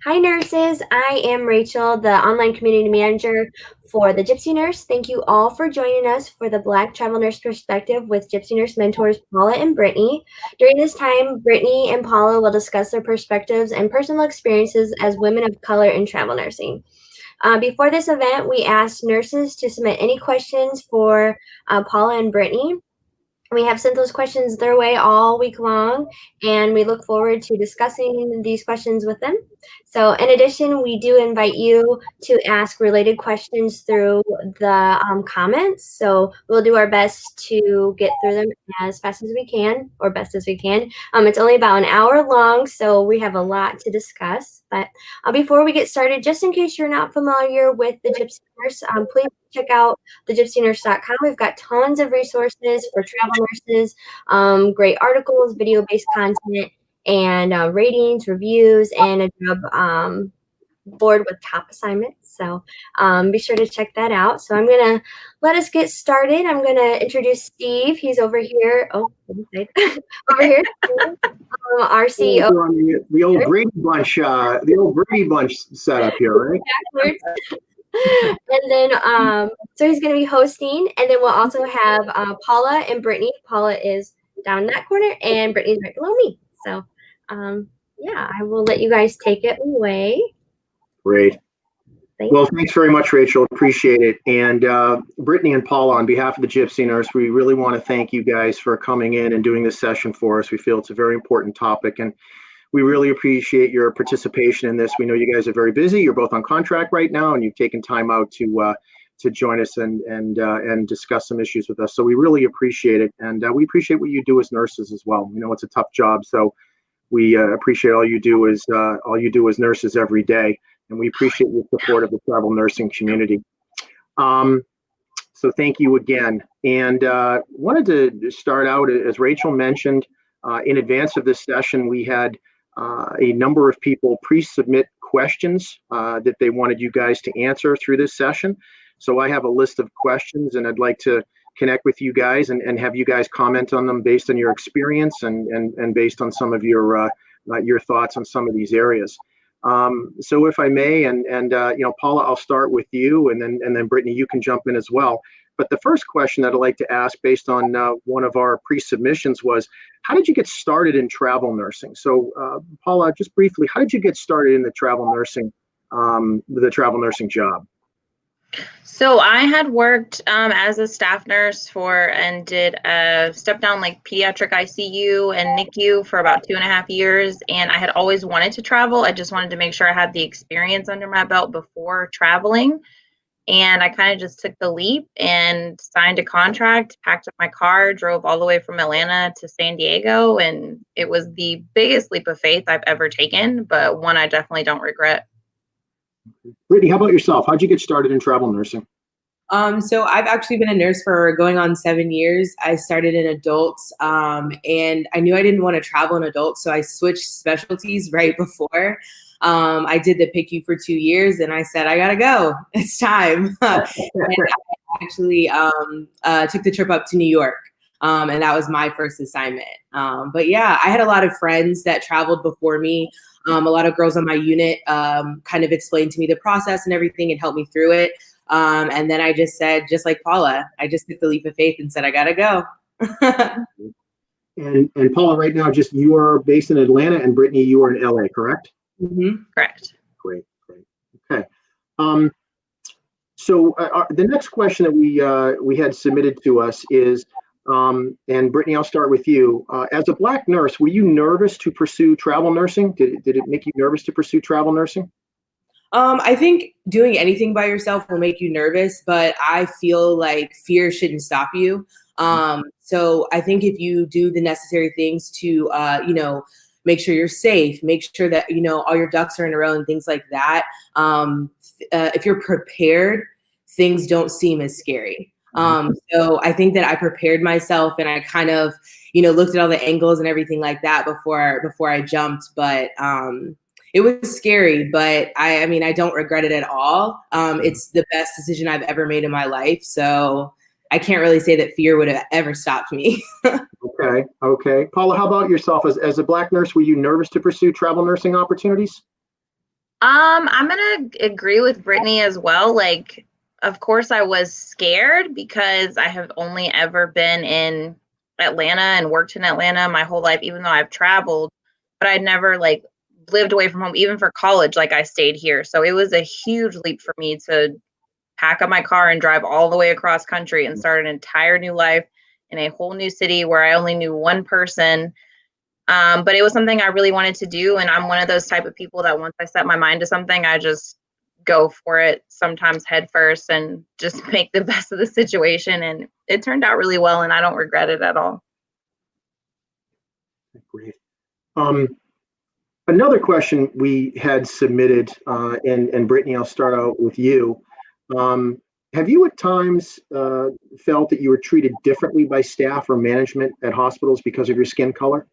Hi, nurses. I am Rachel, the online community manager for the Gypsy Nurse. Thank you all for joining us for the Black Travel Nurse Perspective with Gypsy Nurse mentors Paula and Brittany. During this time, Brittany and Paula will discuss their perspectives and personal experiences as women of color in travel nursing. Before this event, we asked nurses to submit any questions for Paula and Brittany. We have sent those questions their way all week long, and we look forward to discussing these questions with them. So in addition, we do invite you to ask related questions through the comments. So we'll do our best to get through them as fast as we can, or best as we can. It's only about an hour long, so we have a lot to discuss. But before we get started, just in case you're not familiar with the Gypsy Nurse, please check out thegypsynurse.com. We've got tons of resources for travel nurses, great articles, video-based content, and ratings, reviews, and a job board with top assignments. So be sure to check that out. So I'm going to let us get started. I'm going to introduce Steve. He's over here. Oh, over here. Our CEO. The old Brady Bunch setup here, right? Backwards. And then, so he's going to be hosting, and then we'll also have Paula and Brittany. Paula is down in that corner, and Brittany's right below me. So, yeah, I will let you guys take it away. Great. Well, thanks very much, Rachel. Appreciate it. And Brittany and Paula, on behalf of the Gypsy Nurse, we really want to thank you guys for coming in and doing this session for us. We feel it's a very important topic, and we really appreciate your participation in this. We know you guys are very busy. You're both on contract right now, and you've taken time out to join us and discuss some issues with us. So we really appreciate it, and we appreciate what you do as nurses as well. We know it's a tough job, so we appreciate all you do as nurses every day, and we appreciate your support of the travel nursing community. So thank you again. And wanted to start out, as Rachel mentioned, in advance of this session, we had a number of people pre-submit questions that they wanted you guys to answer through this session. So I have a list of questions, and I'd like to connect with you guys and have you guys comment on them based on your experience and based on some of your thoughts on some of these areas. So if I may, and Paula, I'll start with you, and then Brittany, you can jump in as well. But the first question that I'd like to ask, based on one of our pre-submissions, was, how did you get started in travel nursing? So, Paula, just briefly, how did you get started in the travel nursing job? So I had worked as a staff nurse and did a step down like pediatric ICU and NICU for about 2.5 years. And I had always wanted to travel. I just wanted to make sure I had the experience under my belt before traveling. And I kind of just took the leap and signed a contract, packed up my car, drove all the way from Atlanta to San Diego. And it was the biggest leap of faith I've ever taken, but one I definitely don't regret. Brittany, how about yourself? How'd you get started in travel nursing? So I've actually been a nurse for going on 7 years. I started in adults, and I knew I didn't want to travel in adults, so I switched specialties right before. I did the PICU for 2 years, and I said, I gotta go. It's time. And I actually took the trip up to New York, and that was my first assignment. But yeah, I had a lot of friends that traveled before me. A lot of girls on my unit kind of explained to me the process and everything and helped me through it. And then I just said, just like Paula, I just took the leap of faith and said, I gotta go. And Paula, right now, just you are based in Atlanta, and Brittany, you are in LA, correct? Mm-hmm. Correct. Great. Okay. So the next question that we had submitted to us is, and Brittany, I'll start with you. As a Black nurse, were you nervous to pursue travel nursing? Did it make you nervous to pursue travel nursing? I think doing anything by yourself will make you nervous, but I feel like fear shouldn't stop you. So I think if you do the necessary things to, make sure you're safe, make sure that, all your ducks are in a row and things like that. If you're prepared, things don't seem as scary. So I think that I prepared myself, and I kind of, looked at all the angles and everything like that before I jumped. But it was scary, but I don't regret it at all. It's the best decision I've ever made in my life. So I can't really say that fear would have ever stopped me. Okay. Paula, how about yourself? As a Black nurse, were you nervous to pursue travel nursing opportunities? I'm gonna agree with Brittany as well. Like, of course, I was scared because I have only ever been in Atlanta and worked in Atlanta my whole life, even though I've traveled, but I'd never like lived away from home, even for college. Like, I stayed here, so it was a huge leap for me to pack up my car and drive all the way across country and start an entire new life in a whole new city where I only knew one person. But it was something I really wanted to do. And I'm one of those type of people that once I set my mind to something, I just go for it, sometimes head first, and just make the best of the situation. And it turned out really well, and I don't regret it at all. Great. Another question we had submitted, and Brittany, I'll start out with you. Have you at times felt that you were treated differently by staff or management at hospitals because of your skin color?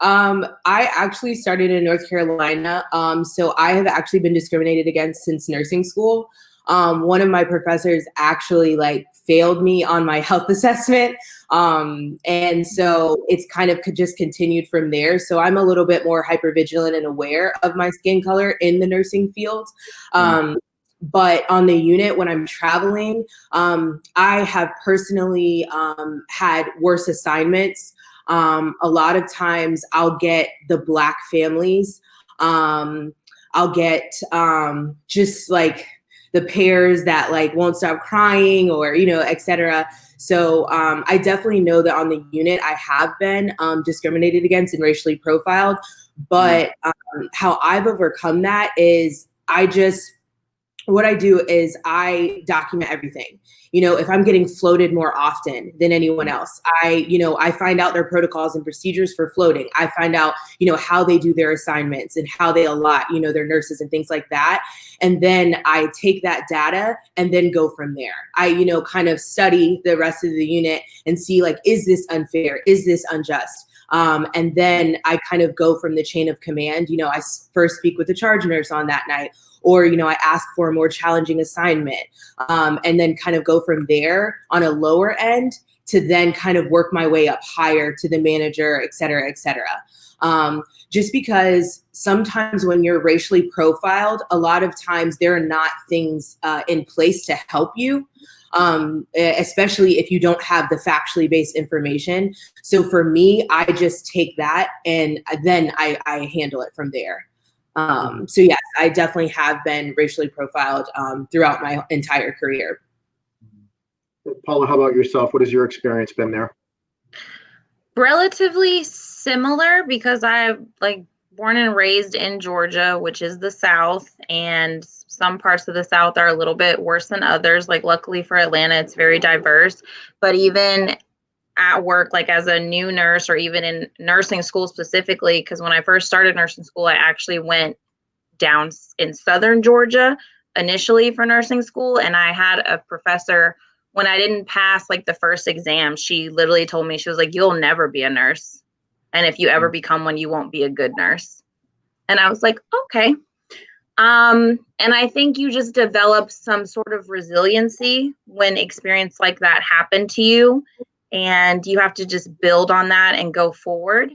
I actually started in North Carolina, so I have actually been discriminated against since nursing school. One of my professors actually like failed me on my health assessment, and so it's kind of just continued from there. So I'm a little bit more hypervigilant and aware of my skin color in the nursing field. But on the unit, when I'm traveling, I have personally had worse assignments. A lot of times I'll get the Black families. I'll get just like the pairs that like won't stop crying or, you know, et cetera. So I definitely know that on the unit I have been discriminated against and racially profiled. But how I've overcome that is what I do is I document everything. You know, if I'm getting floated more often than anyone else, I find out their protocols and procedures for floating. I find out, you know, how they do their assignments and how they allot, you know, their nurses and things like that. And then I take that data and then go from there. I, you know, kind of study the rest of the unit and see like, is this unfair? Is this unjust? And then I kind of go from the chain of command. You know, I first speak with the charge nurse on that night, or, you know, I ask for a more challenging assignment, and then kind of go from there on a lower end to then kind of work my way up higher to the manager, et cetera, et cetera. Just because sometimes when you're racially profiled, a lot of times there are not things in place to help you. Especially if you don't have the factually based information. So for me, I just take that and then I handle it from there. So yes, I definitely have been racially profiled throughout my entire career. Paula, how about yourself? What has your experience been there? Relatively similar because I'm like born and raised in Georgia, which is the South, and some parts of the South are a little bit worse than others. Like luckily for Atlanta, it's very diverse. But even at work, like as a new nurse or even in nursing school specifically, because when I first started nursing school, I actually went down in Southern Georgia initially for nursing school. And I had a professor, when I didn't pass like the first exam, she literally told me, she was like, you'll never be a nurse. And if you ever become one, you won't be a good nurse. And I was like, okay. And I think you just develop some sort of resiliency when experience like that happened to you. And you have to just build on that and go forward.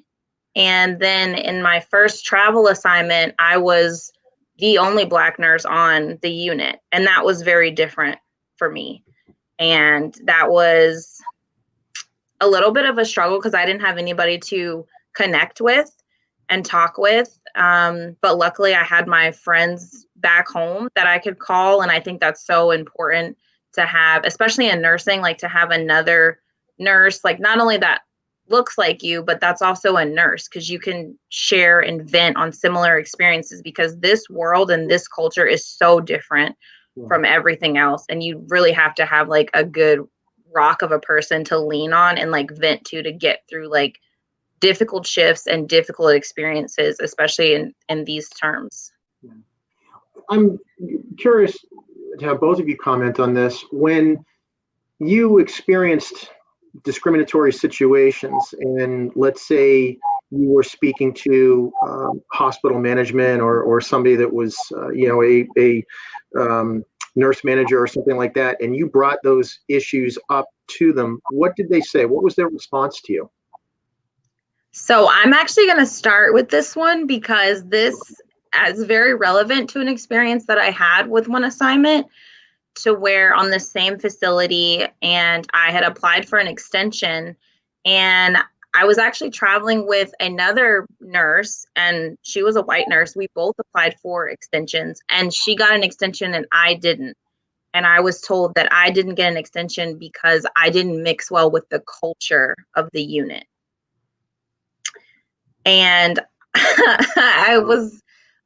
And then in my first travel assignment, I was the only Black nurse on the unit. And that was very different for me. And that was a little bit of a struggle because I didn't have anybody to connect with and talk with. But luckily I had my friends back home that I could call. And I think that's so important to have, especially in nursing, like to have another nurse, like not only that looks like you, but that's also a nurse, because you can share and vent on similar experiences, because this world and this culture is so different from everything else. And you really have to have like a good rock of a person to lean on and like vent to get through like difficult shifts and difficult experiences, especially in these terms. I'm curious to have both of you comment on this. When you experienced discriminatory situations, and let's say you were speaking to hospital management or somebody that was a nurse manager or something like that, and you brought those issues up to them, what did they say? What was their response to you? So I'm actually going to start with this one because this as very relevant to an experience that I had with one assignment, to where on the same facility, and I had applied for an extension, and I was actually traveling with another nurse, and she was a white nurse. We both applied for extensions, and she got an extension and I didn't. And I was told that I didn't get an extension because I didn't mix well with the culture of the unit. And I was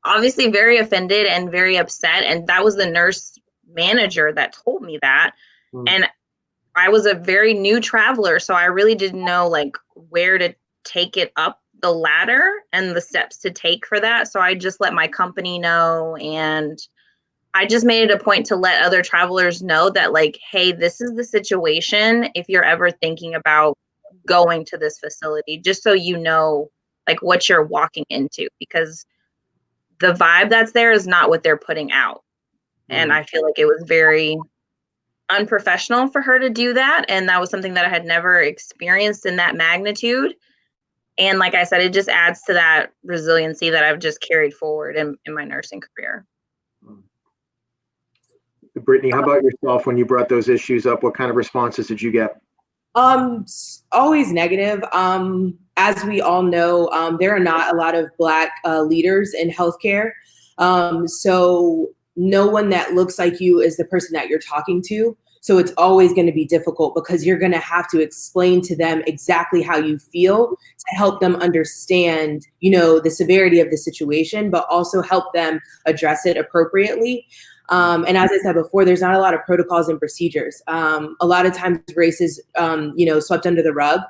obviously very offended and very upset. And that was the nurse manager that told me that. And I was a very new traveler, so I really didn't know like where to take it up the ladder and the steps to take for that. So I just let my company know, and I just made it a point to let other travelers know that, like, hey, this is the situation if you're ever thinking about going to this facility, just so you know like what you're walking into, because the vibe that's there is not what they're putting out. And I feel like it was very unprofessional for her to do that, and that was something that I had never experienced in that magnitude. And like I said, it just adds to that resiliency that I've just carried forward in my nursing career. Brittany, how about yourself? When you brought those issues up, what kind of responses did you get? Always negative. As we all know, there are not a lot of Black leaders in healthcare. So no one that looks like you is the person that you're talking to. So it's always going to be difficult because you're going to have to explain to them exactly how you feel to help them understand, you know, the severity of the situation, but also help them address it appropriately. And as I said before, there's not a lot of protocols and procedures. A lot of times race is, you know, swept under the rug.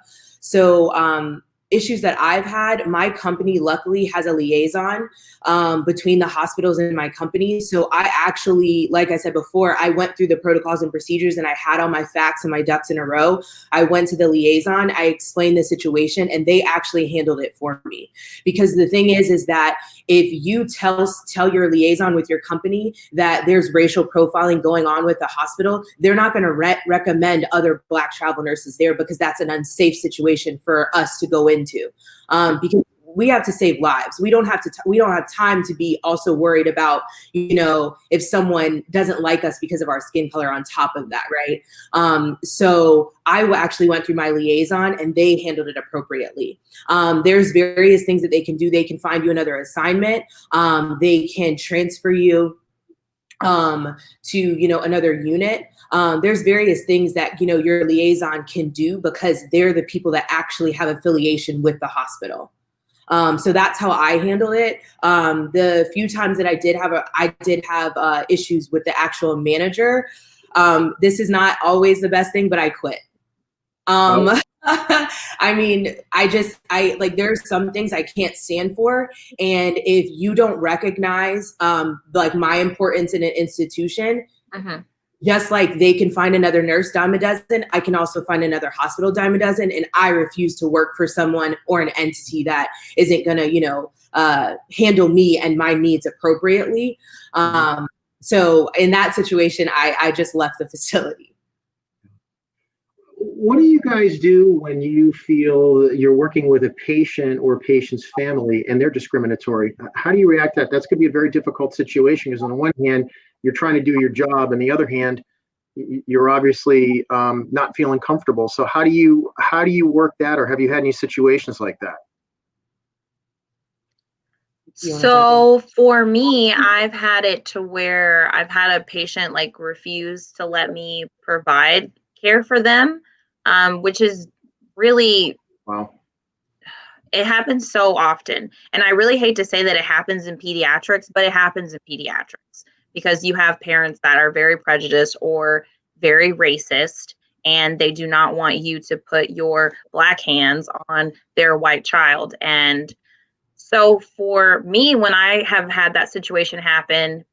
So issues that I've had, my company luckily has a liaison between the hospitals and my company. So I actually, like I said before, I went through the protocols and procedures and I had all my facts and my ducks in a row. I went to the liaison, I explained the situation, and they actually handled it for me. Because the thing is that if you tell your liaison with your company that there's racial profiling going on with the hospital, they're not going to recommend other Black travel nurses there, because that's an unsafe situation for us to go into. Because we have to save lives. We don't have time to be also worried about, you know, if someone doesn't like us because of our skin color on top of that, right? So I actually went through my liaison and they handled it appropriately. There's various things that they can do. They can find you another assignment. They can transfer you to, you know, another unit. There's various things that, you know, your liaison can do because they're the people that actually have affiliation with the hospital. So that's how I handle it. The few times that I did have issues with the actual manager. This is not always the best thing, but I quit. I mean, I like, there's some things I can't stand for. And if you don't recognize, like, my importance in an institution, just like they can find another nurse dime a dozen, I can also find another hospital dime a dozen. And I refuse to work for someone or an entity that isn't gonna, you know, handle me and my needs appropriately. So in that situation, I just left the facility. What do you guys do when you feel you're working with a patient or patient's family and they're discriminatory? How do you react to that? That's going to be a very difficult situation, because on the one hand, you're trying to do your job, and the other hand, you're obviously not feeling comfortable. So how do you work that, or have you had any situations like that? So for me, I've had it to where I've had a patient like refuse to let me provide care for them, which is really, wow. It happens so often. And I really hate to say that it happens in pediatrics, but it happens in pediatrics because you have parents that are very prejudiced or very racist, and they do not want you to put your Black hands on their white child. And so for me, when I have had that situation happen,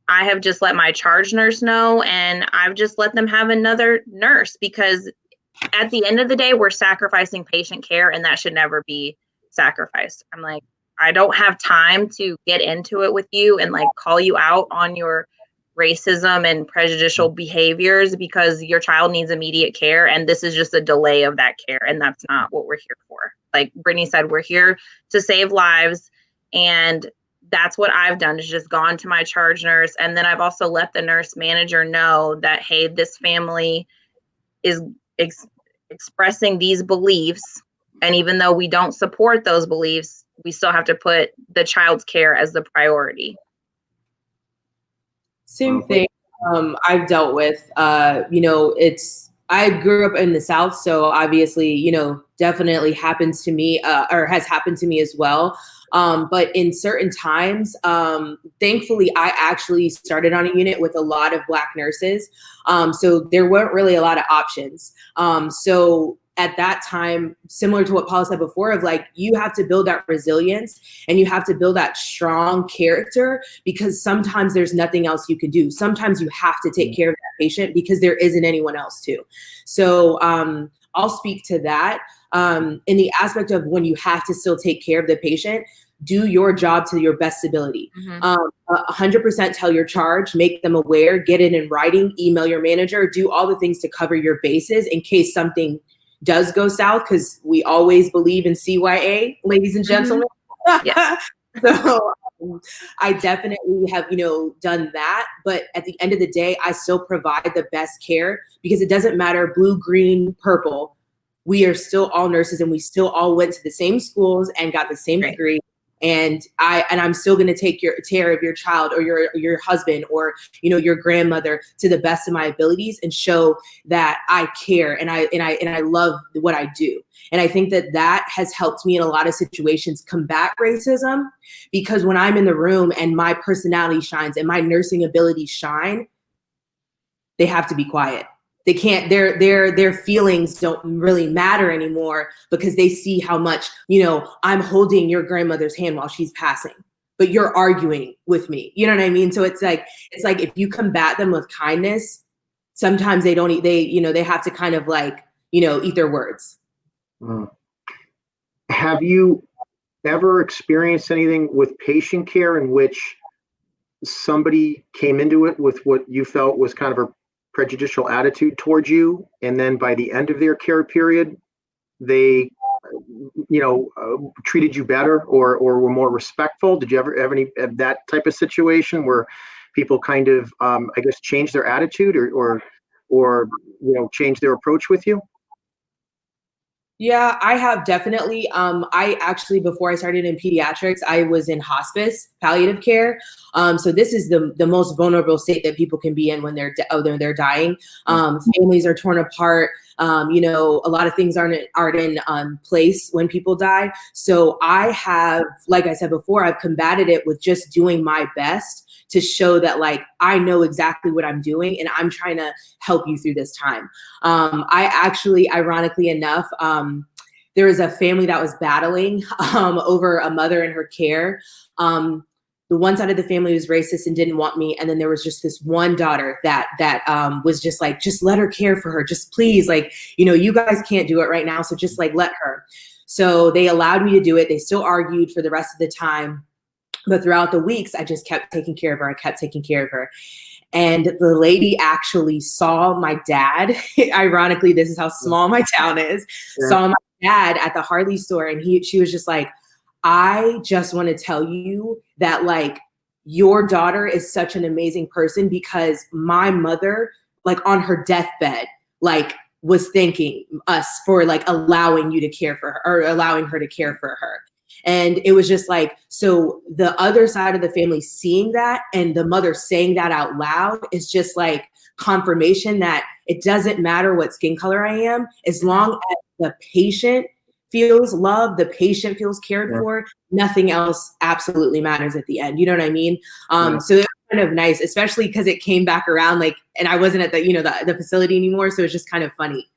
I have just let my charge nurse know, and I've just let them have another nurse, because at the end of the day, we're sacrificing patient care, and that should never be sacrificed. I'm like, I don't have time to get into it with you and like call you out on your racism and prejudicial behaviors because your child needs immediate care, and this is just a delay of that care, and that's not what we're here for. Like Brittany said, we're here to save lives, and that's what I've done, is just gone to my charge nurse. And then I've also let the nurse manager know that, hey, this family is expressing these beliefs. And even though we don't support those beliefs, we still have to put the child's care as the priority. Same thing I've dealt with. You know, I grew up in the South, so obviously, you know, definitely happens to me or has happened to me as well. But in certain times, thankfully, I actually started on a unit with a lot of Black nurses. So there weren't really a lot of options. So at that time, similar to what Paula said before, of like, you have to build that resilience and you have to build that strong character, because sometimes there's nothing else you can do. Sometimes you have to take care of that patient because there isn't anyone else to. So I'll speak to that in the aspect of when you have to still take care of the patient. Do your job to your best ability. 100% tell your charge, make them aware, get it in writing, email your manager, do all the things to cover your bases in case something does go south, because we always believe in CYA, ladies and gentlemen. Yeah. So I definitely have, you know, done that. But at the end of the day, I still provide the best care, because it doesn't matter blue, green, purple. We are still all nurses, and we still all went to the same schools and got the same degree. And I'm still going to take care of your child or your husband or, you know, your grandmother to the best of my abilities, and show that I care and I love what I do. And I think that has helped me in a lot of situations combat racism, because when I'm in the room and my personality shines and my nursing abilities shine, they have to be quiet. They can't, their feelings don't really matter anymore, because they see how much, you know, I'm holding your grandmother's hand while she's passing, but you're arguing with me. You know what I mean? So it's like if you combat them with kindness, sometimes they have to kind of like, you know, eat their words. Have you ever experienced anything with patient care in which somebody came into it with what you felt was kind of a prejudicial attitude towards you, and then by the end of their care period, they, you know, treated you better or were more respectful? Did you ever have any of that type of situation where people kind of, I guess, change their attitude or you know, change their approach with you? Yeah, I have definitely. I actually, before I started in pediatrics, I was in hospice, palliative care. So this is the most vulnerable state that people can be in when they're dying. Families are torn apart. You know, a lot of things aren't in place when people die. So I have, like I said before, I've combated it with just doing my best to show that, like, I know exactly what I'm doing and I'm trying to help you through this time. I actually, ironically enough, there was a family that was battling over a mother and her care. The one side of the family was racist and didn't want me. And then there was just this one daughter that was just like, just let her care for her. Just please, like, you know, you guys can't do it right now. So just like, let her. So they allowed me to do it. They still argued for the rest of the time. But throughout the weeks, I just kept taking care of her. I kept taking care of her. And the lady actually saw my dad. Ironically, this is how small my town is. Yeah. Saw my dad at the Harley store. And she was just like, I just want to tell you that, like, your daughter is such an amazing person, because my mother, like, on her deathbed, like, was thanking us for, like, allowing you to care for her, or allowing her to care for her. And it was just like, so the other side of the family seeing that and the mother saying that out loud is just like confirmation that it doesn't matter what skin color I am, as long as the patient feels loved, the patient feels cared for, nothing else absolutely matters at the end. You know what I mean? So it was kind of nice, especially because it came back around, like, and I wasn't at the, you know, the facility anymore. So it's just kind of funny.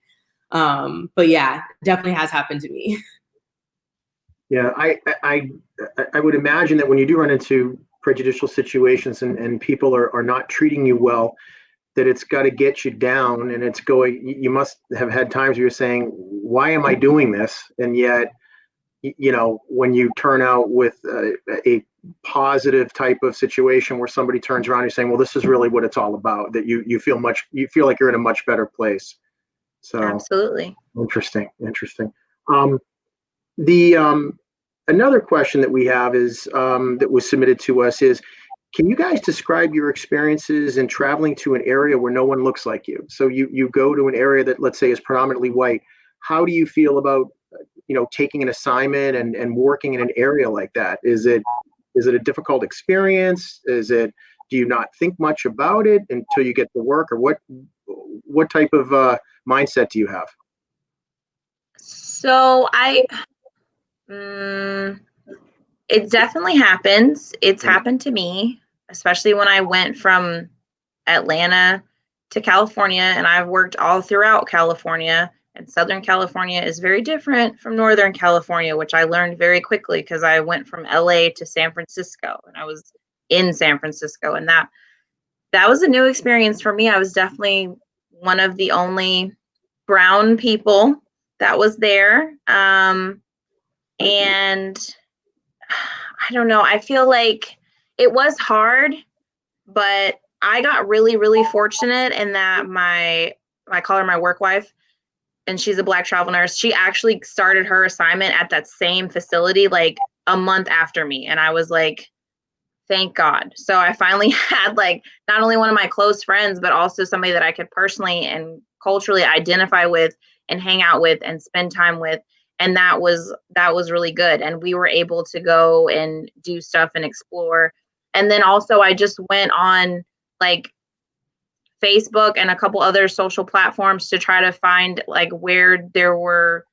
But yeah, definitely has happened to me. Yeah, I would imagine that when you do run into prejudicial situations and people are not treating you well, that it's got to get you down, and it's going, you must have had times where you're saying, why am I doing this? And yet, you know, when you turn out with a positive type of situation where somebody turns around and you're saying, well, this is really what it's all about, that you feel like you're in a much better place. So absolutely. Interesting. Another question that we have is that was submitted to us is, can you guys describe your experiences in traveling to an area where no one looks like you? So you go to an area that, let's say, is predominantly white. How do you feel about, taking an assignment and working in an area like that? Is it a difficult experience? Do you not think much about it until you get to work, or what type of mindset do you have? So it definitely happens. It's happened to me, especially when I went from Atlanta to California, and I've worked all throughout California. And Southern California is very different from Northern California, which I learned very quickly because I went from LA to San Francisco, and I was in San Francisco, and that was a new experience for me. I was definitely one of the only brown people that was there. And I don't know, I feel like it was hard, but I got really, really fortunate in that I call her my work wife, and she's a Black travel nurse. She actually started her assignment at that same facility like a month after me. And I was like, thank God. So I finally had like not only one of my close friends, but also somebody that I could personally and culturally identify with and hang out with and spend time with. And that was really good. And we were able to go and do stuff and explore. And then also I just went on like Facebook and a couple other social platforms to try to find like where there were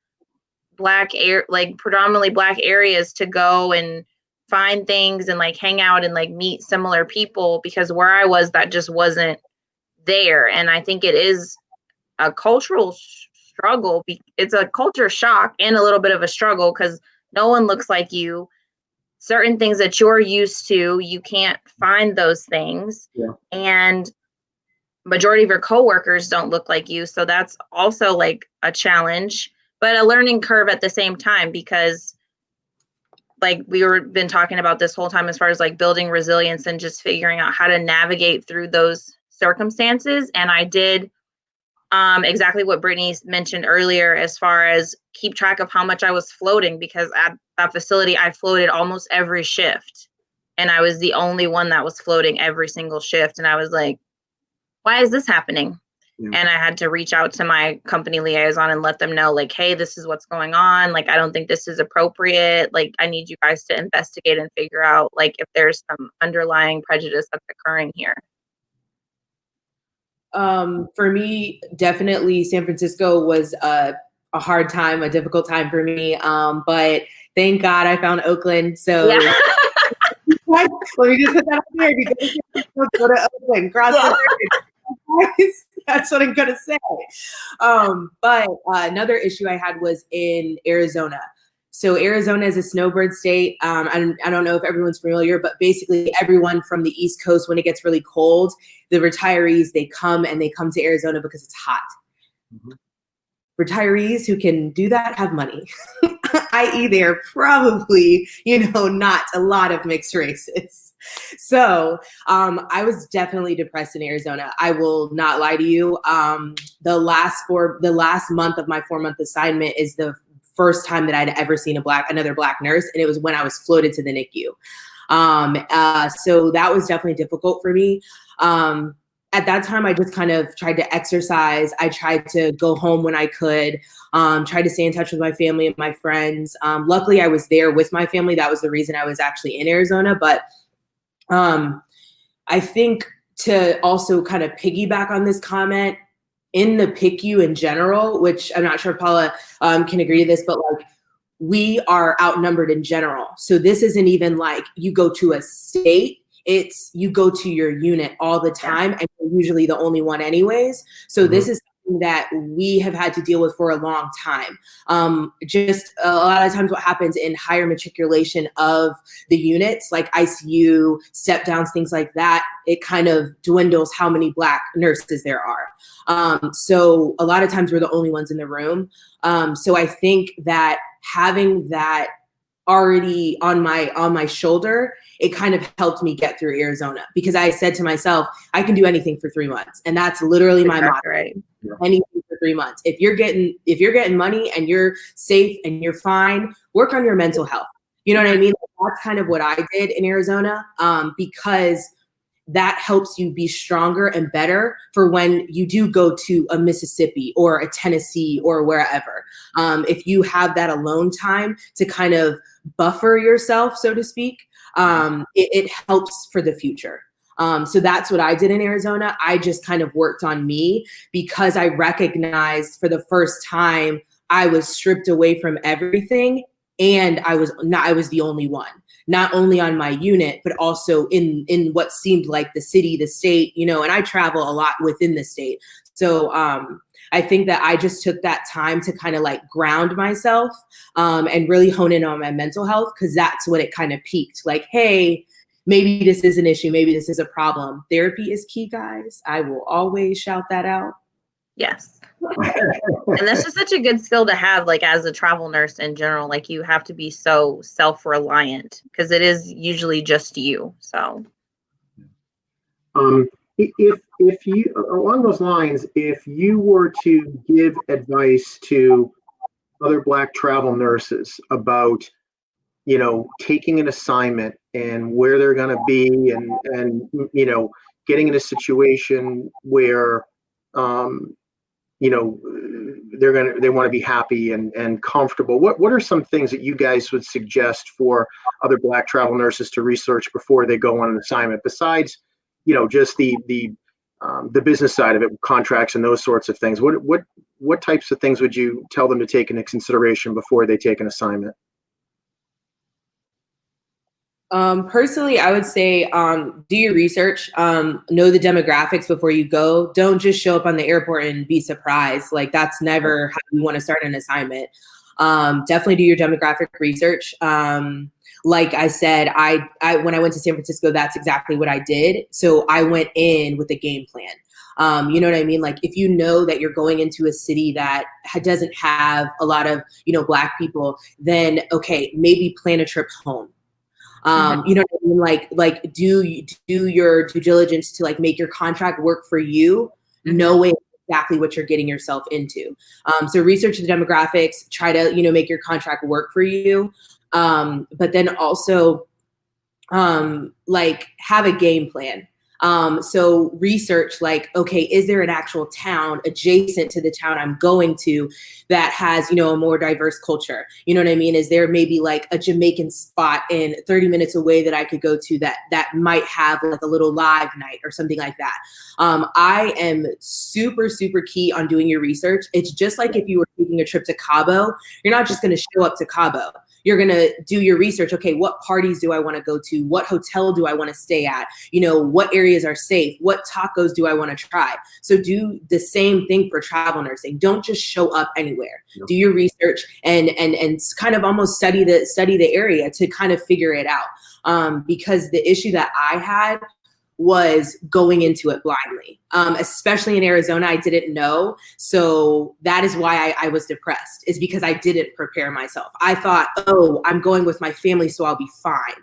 predominantly Black areas to go and find things and like hang out and like meet similar people, because where I was, that just wasn't there. And I think it is a cultural struggle. It's a culture shock and a little bit of a struggle because no one looks like you. Certain things that you're used to, you can't find those things. Yeah. And majority of your coworkers don't look like you. So that's also like a challenge, but a learning curve at the same time, because like been talking about this whole time as far as like building resilience and just figuring out how to navigate through those circumstances. And I did exactly what Brittany mentioned earlier, as far as keep track of how much I was floating, because at that facility, I floated almost every shift, and I was the only one that was floating every single shift. And I was like, why is this happening? Yeah. And I had to reach out to my company liaison and let them know, like, hey, this is what's going on. Like, I don't think this is appropriate. Like, I need you guys to investigate and figure out, like, if there's some underlying prejudice that's occurring here. For me, definitely San Francisco was a hard time, a difficult time for me. But thank God I found Oakland. So yeah. Let me just put that up there. If you go to Oakland, cross the bridge. That's what I'm going to say. But another issue I had was in Arizona. So Arizona is a snowbird state. I don't know if everyone's familiar, but basically everyone from the East Coast, when it gets really cold, the retirees, they come to Arizona because it's hot. Mm-hmm. Retirees who can do that have money, i.e. they're probably, not a lot of mixed races. So I was definitely depressed in Arizona. I will not lie to you. The last month of my 4-month assignment is the first time that I'd ever seen another Black nurse, and it was when I was floated to the NICU. So that was definitely difficult for me. At that time, I just kind of tried to exercise. I tried to go home when I could, tried to stay in touch with my family and my friends. Luckily, I was there with my family. That was the reason I was actually in Arizona. But I think to also kind of piggyback on this comment, in the PICU in general, which I'm not sure if Paula can agree to this, but like we are outnumbered in general. So this isn't even like you go to a state. It's you go to your unit all the time, and you're usually the only one anyways. So mm-hmm. This is something that we have had to deal with for a long time. Just a lot of times what happens in higher matriculation of the units, like ICU, step downs, things like that, it kind of dwindles how many Black nurses there are. So a lot of times we're the only ones in the room. So I think that having that already on my shoulder, it kind of helped me get through Arizona, because I said to myself, I can do anything for 3 months. And that's literally my motto. Right. Anything for 3 months. If you're getting money and you're safe and you're fine, work on your mental health. You know what I mean? That's kind of what I did in Arizona, because that helps you be stronger and better for when you do go to a Mississippi or a Tennessee or wherever. If you have that alone time to kind of buffer yourself, so to speak, it helps for the future. So that's what I did in Arizona. I just kind of worked on me because I recognized for the first time I was stripped away from everything, and I was the only one, not only on my unit, but also in what seemed like the city, the state, and I travel a lot within the state. So I think that I just took that time to kind of like ground myself and really hone in on my mental health, because that's when it kind of peaked. Like, hey, maybe this is an issue. Maybe this is a problem. Therapy is key, guys. I will always shout that out. Yes. And that's just such a good skill to have, like as a travel nurse in general. Like you have to be so self-reliant because it is usually just you. So if you, along those lines, if you were to give advice to other Black travel nurses about, taking an assignment and where they're going to be, and getting in a situation where they want to be happy and comfortable, what are some things that you guys would suggest for other Black travel nurses to research before they go on an assignment, besides just the business side of it, contracts and those sorts of things? What types of things would you tell them to take into consideration before they take an assignment? Personally, I would say do your research, know the demographics before you go. Don't just show up on the airport and be surprised. Like that's never how you want to start an assignment. Definitely do your demographic research. Like I said, I when I went to San Francisco, that's exactly what I did. So I went in with a game plan. You know what I mean? Like if you know that you're going into a city that doesn't have a lot of, Black people, then okay, maybe plan a trip home. You know what I mean? Like do your due diligence to like make your contract work for you, knowing exactly what you're getting yourself into. So research the demographics, try to, make your contract work for you. But then also like have a game plan. So research like, okay, is there an actual town adjacent to the town I'm going to that has, a more diverse culture? You know what I mean? Is there maybe like a Jamaican spot in 30 minutes away that I could go to that might have like a little live night or something like that? I am super, super key on doing your research. It's just like if you were taking a trip to Cabo, you're not just going to show up to Cabo. You're going to do your research. Okay, what parties do I want to go to? What hotel do I want to stay at? What areas are safe? What tacos do I want to try? So do the same thing for travel nursing. Don't just show up anywhere. Do your research and kind of almost study the area to kind of figure it out. Because the issue that I had was going into it blindly, especially in Arizona. I didn't know. So that is why I was depressed, is because I didn't prepare myself. I thought, oh, I'm going with my family, so I'll be fine.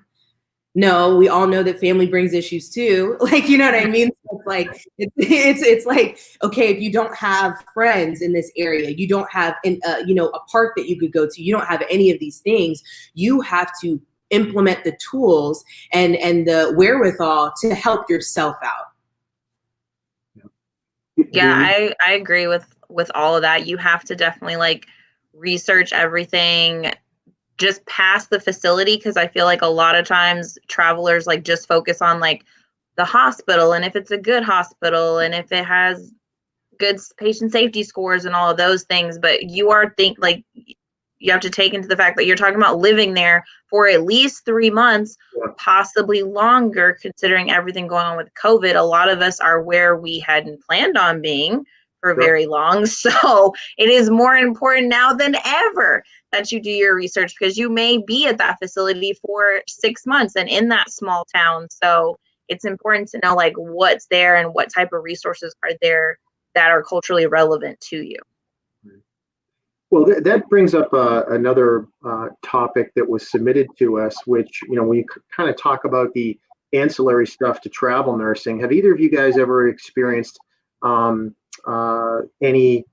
No, we all know that family brings issues too. Like, you know what I mean? So it's like, it's like, okay, if you don't have friends in this area, you don't have, a park that you could go to, you don't have any of these things, you have to implement the tools and the wherewithal to help yourself out. Yeah, I agree with all of that. You have to definitely like research everything just past the facility, because I feel like a lot of times travelers like just focus on like the hospital, and if it's a good hospital and if it has good patient safety scores and all of those things, but you have to take into the fact that you're talking about living there for at least 3 months, possibly longer, considering everything going on with COVID. A lot of us are where we hadn't planned on being for very long. So it is more important now than ever that you do your research, because you may be at that facility for 6 months and in that small town. So it's important to know like what's there and what type of resources are there that are culturally relevant to you. Well, that brings up another topic that was submitted to us, which, we kind of talk about the ancillary stuff to travel nursing. Have either of you guys ever experienced any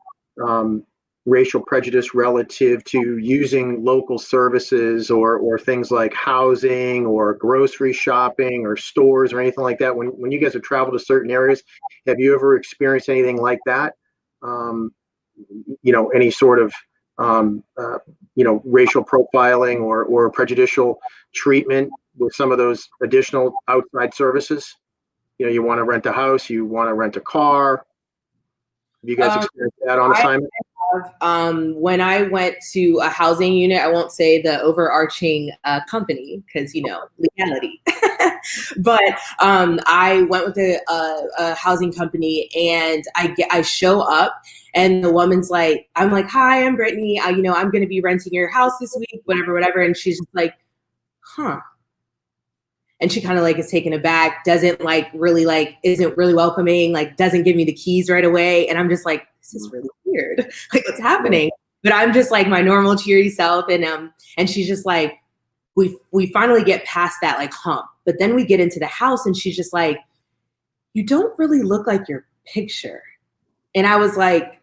racial prejudice relative to using local services or things like housing or grocery shopping or stores or anything like that? When you guys have traveled to certain areas, have you ever experienced anything like that? Any sort of racial profiling or prejudicial treatment with some of those additional outside services? You want to rent a house, you want to rent a car. Have you guys experienced that on assignment? When I went to a housing unit, I won't say the overarching company because, legality. But I went with a housing company, and I show up, and the woman's like, I'm like, hi, I'm Brittany. I'm going to be renting your house this week, whatever. And she's just like, huh. And she kind of like is taken aback, isn't really welcoming, doesn't give me the keys right away. And I'm just like, this is really weird. Like, what's happening? But I'm just like my normal cheery self. And she's just like, we finally get past that like hump. But then we get into the house, and she's just like, you don't really look like your picture. And I was like,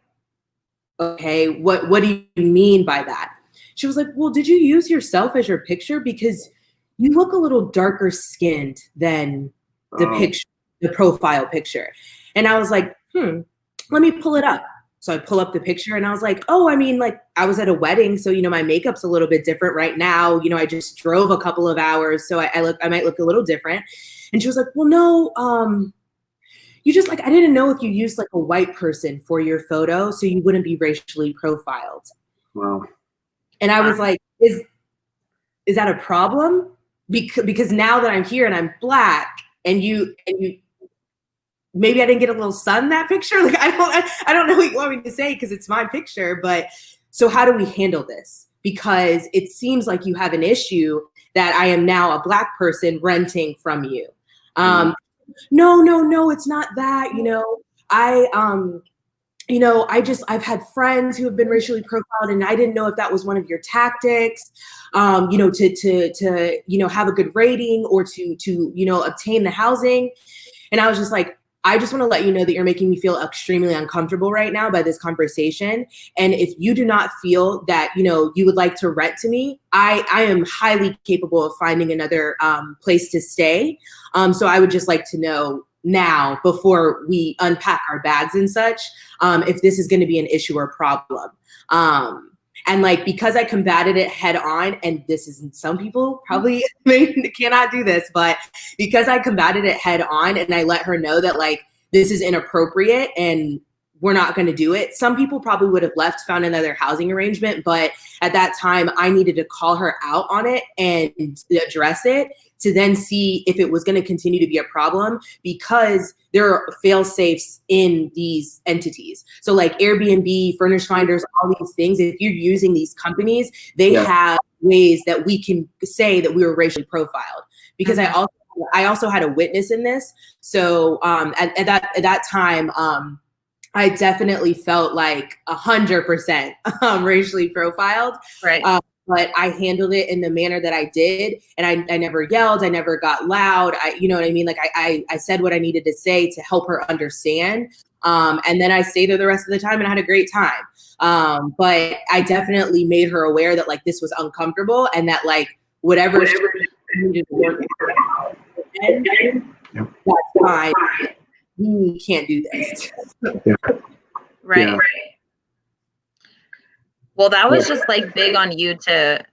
okay, what do you mean by that? She was like, well, did you use yourself as your picture? Because you look a little darker skinned than the picture, the profile picture. And I was like, let me pull it up. So I pull up the picture, and I was like, oh, I mean, like, I was at a wedding, so, my makeup's a little bit different right now. I just drove a couple of hours, so I might look a little different. And she was like, well, no, you just I didn't know if you used like a white person for your photo, so you wouldn't be racially profiled. Wow. And I was like, is that a problem? Because now that I'm here and I'm Black, and you maybe I didn't get a little sun that picture. Like, I don't know what you want me to say because it's my picture. But so how do we handle this? Because it seems like you have an issue that I am now a Black person renting from you. No, it's not that. I've had friends who have been racially profiled, and I didn't know if that was one of your tactics, to have a good rating or to obtain the housing. And I was just like, I just want to let you know that you're making me feel extremely uncomfortable right now by this conversation. And if you do not feel that, you would like to rent to me, I am highly capable of finding another place to stay. So I would just like to know now, before we unpack our bags and such, if this is going to be an issue or problem. And because I combated it head on, and this is, some people probably cannot do this, but because I combated it head on and I let her know that this is inappropriate and we're not going to do it. Some people probably would have left, found another housing arrangement. But at that time, I needed to call her out on it and address it to then see if it was going to continue to be a problem, because there are fail safes in these entities. So Airbnb, Furnish Finders, all these things, if you're using these companies, they have ways that we can say that we were racially profiled. Because I also had a witness in this. So at that time, I definitely felt 100% racially profiled. Right. But I handled it in the manner that I did. And I never yelled. I never got loud. You know what I mean? I said what I needed to say to help her understand. And then I stayed there the rest of the time and I had a great time. But I definitely made her aware that this was uncomfortable, and that whatever she needed to work out, that's fine. We can't do this. Right. Well, that was just big on you to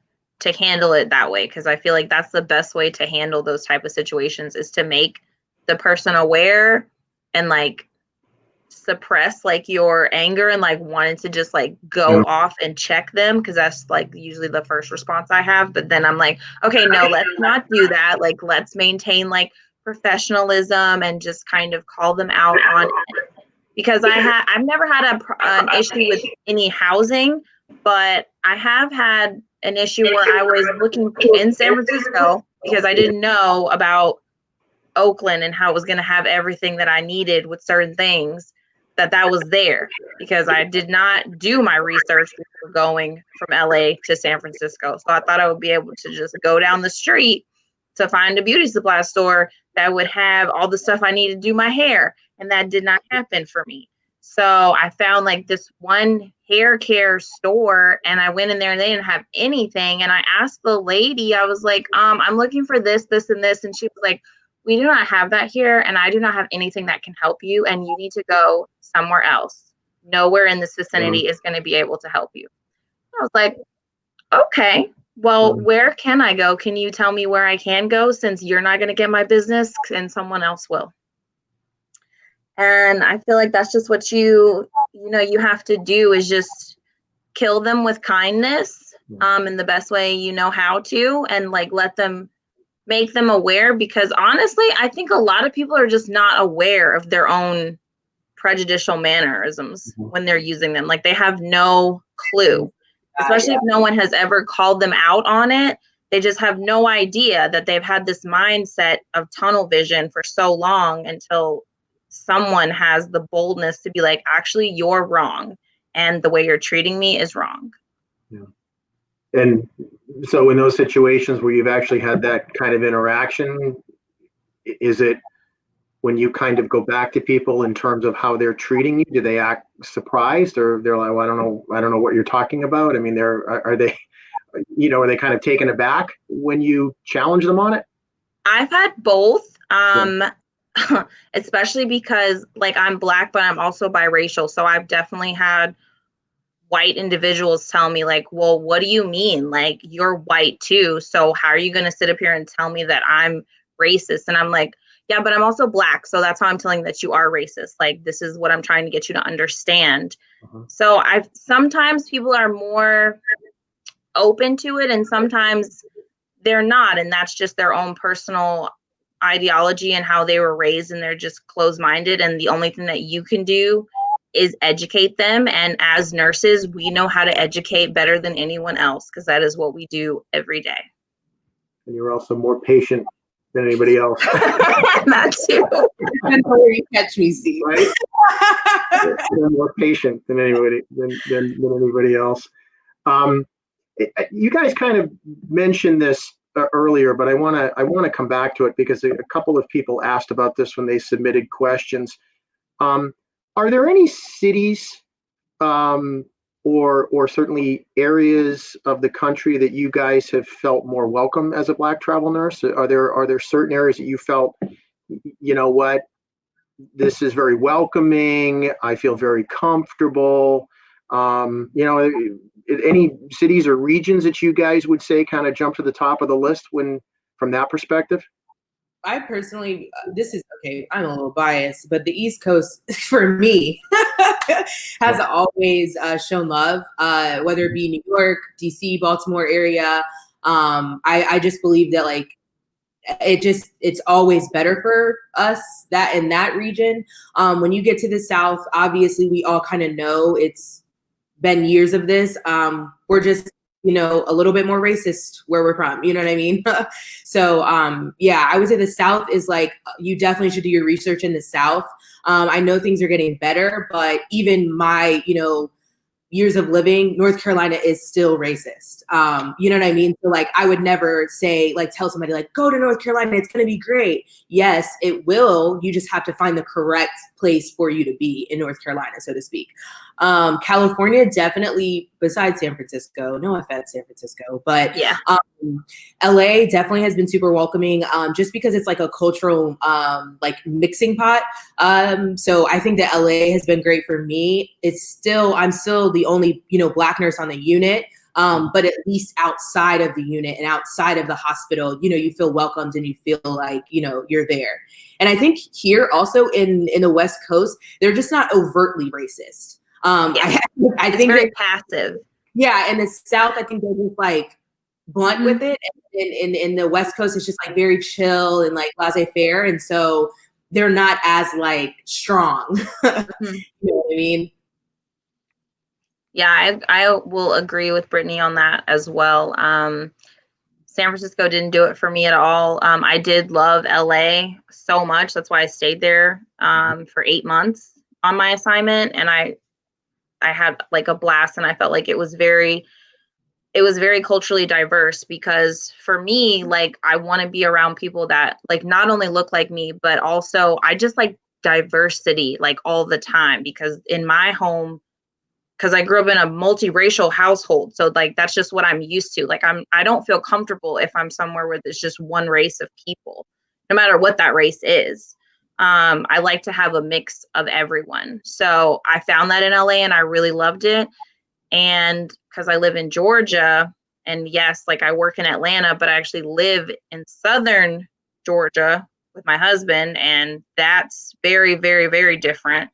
handle it that way, because I feel like that's the best way to handle those type of situations, is to make the person aware and suppress your anger and wanting to just go off and check them, because that's usually the first response I have. But then I'm like, okay, no, let's not do that. Let's maintain professionalism and just kind of call them out on it. Because I've never had an issue with any housing, but I have had an issue where I was looking in San Francisco because I didn't know about Oakland and how it was going to have everything that I needed with certain things that was there, because I did not do my research before going from LA to San Francisco. So I thought I would be able to just go down the street to find a beauty supply store that would have all the stuff I need to do my hair. And that did not happen for me. So I found this one hair care store, and I went in there and they didn't have anything. And I asked the lady, I was like, I'm looking for this, this, and this. And she was like, we do not have that here, and I do not have anything that can help you, and you need to go somewhere else. Nowhere in this vicinity is going to be able to help you. I was like, okay, well, where can I go? Can you tell me where I can go, since you're not going to get my business and someone else will? And I feel like that's just what you have to do, is just kill them with kindness, in the best way you know how to, and like make them aware, because honestly, I think a lot of people are just not aware of their own prejudicial mannerisms when they're using them. Like, they have no clue, especially if no one has ever called them out on it. They just have no idea that they've had this mindset of tunnel vision for so long, until someone has the boldness to be like, actually, you're wrong, and the way you're treating me is wrong. Yeah. And so in those situations where you've actually had that kind of interaction, is it when you kind of go back to people in terms of how they're treating you, do they act surprised, or they're like, well, I don't know what you're talking about? I mean, are they kind of taken aback when you challenge them on it? I've had both. Especially because, like, I'm Black, but I'm also biracial. So I've definitely had white individuals tell me, like, well, what do you mean? Like, you're white too. So how are you going to sit up here and tell me that I'm racist? And I'm like, yeah, but I'm also Black. So that's how I'm telling that you are racist. Like, this is what I'm trying to get you to understand. So sometimes people are more open to it, and sometimes they're not. And that's just their own personal ideology and how they were raised, and they're just closed-minded, and the only thing that you can do is educate them. And as nurses, we know how to educate better than anyone else, because that is what we do every day. And you're also more patient than anybody else. That too. Depends on where you catch me, Steve. Right? You're more patient than anybody else. You guys kind of mentioned this earlier, but I want to come back to it, because a couple of people asked about this when they submitted questions. Are there any cities or certainly areas of the country that you guys have felt more welcome as a Black travel nurse? Are there certain areas that you felt, you know what, this is very welcoming, I feel very comfortable? Any cities or regions that you guys would say kind of jump to the top of the list from that perspective? I personally, I'm a little biased, but the East Coast for me has always shown love, whether it be New York, DC, Baltimore area. I just believe that, like, it's always better for us that in that region. When you get to the South, obviously we all kind of know it's been years of this. We're just, a little bit more racist where we're from, you know what I mean? So, I would say the South is like, you definitely should do your research in the South. I know things are getting better, but even my, years of living, North Carolina is still racist. You know what I mean? So, like, I would never say, like, tell somebody, like, go to North Carolina, it's going to be great. Yes, it will. You just have to find the correct place for you to be in North Carolina, so to speak. California, definitely, besides San Francisco, no offense, San Francisco, but yeah. LA definitely has been super welcoming, just because it's like a cultural, like, mixing pot. So I think that LA has been great for me. I'm still the only, Black nurse on the unit. But at least outside of the unit and outside of the hospital, you feel welcomed and you feel like, you're there. And I think here also in the West Coast, they're just not overtly racist. I think very passive. Yeah. In the South, I think they're just like blunt with it. And in the West Coast, it's just like very chill and like laissez-faire. And so they're not as like strong. You know what I mean? Yeah, I will agree with Brittany on that as well. San Francisco didn't do it for me at all. I did love LA so much. That's why I stayed there for 8 months on my assignment. And I had like a blast, and I felt like it was very culturally diverse, because for me, like, I want to be around people that like not only look like me, but also I just like diversity like all the time, because in my home, because I grew up in a multiracial household. So like, that's just what I'm used to. Like, I don't feel comfortable if I'm somewhere where there's just one race of people, no matter what that race is. I like to have a mix of everyone. So I found that in LA and I really loved it. And because I live in Georgia, and yes, like I work in Atlanta, but I actually live in Southern Georgia with my husband, and that's very, very, very different.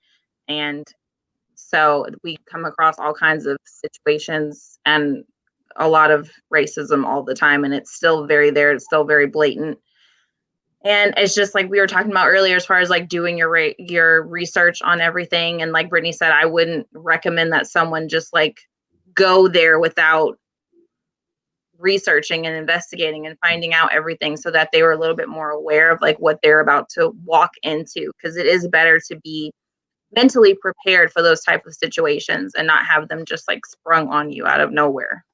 And so we come across all kinds of situations and a lot of racism all the time, and it's still very there. It's still very blatant. And it's just like we were talking about earlier, as far as like doing your research on everything. And like Brittany said, I wouldn't recommend that someone just like go there without researching and investigating and finding out everything, so that they were a little bit more aware of like what they're about to walk into. Because it is better to be mentally prepared for those type of situations and not have them just like sprung on you out of nowhere.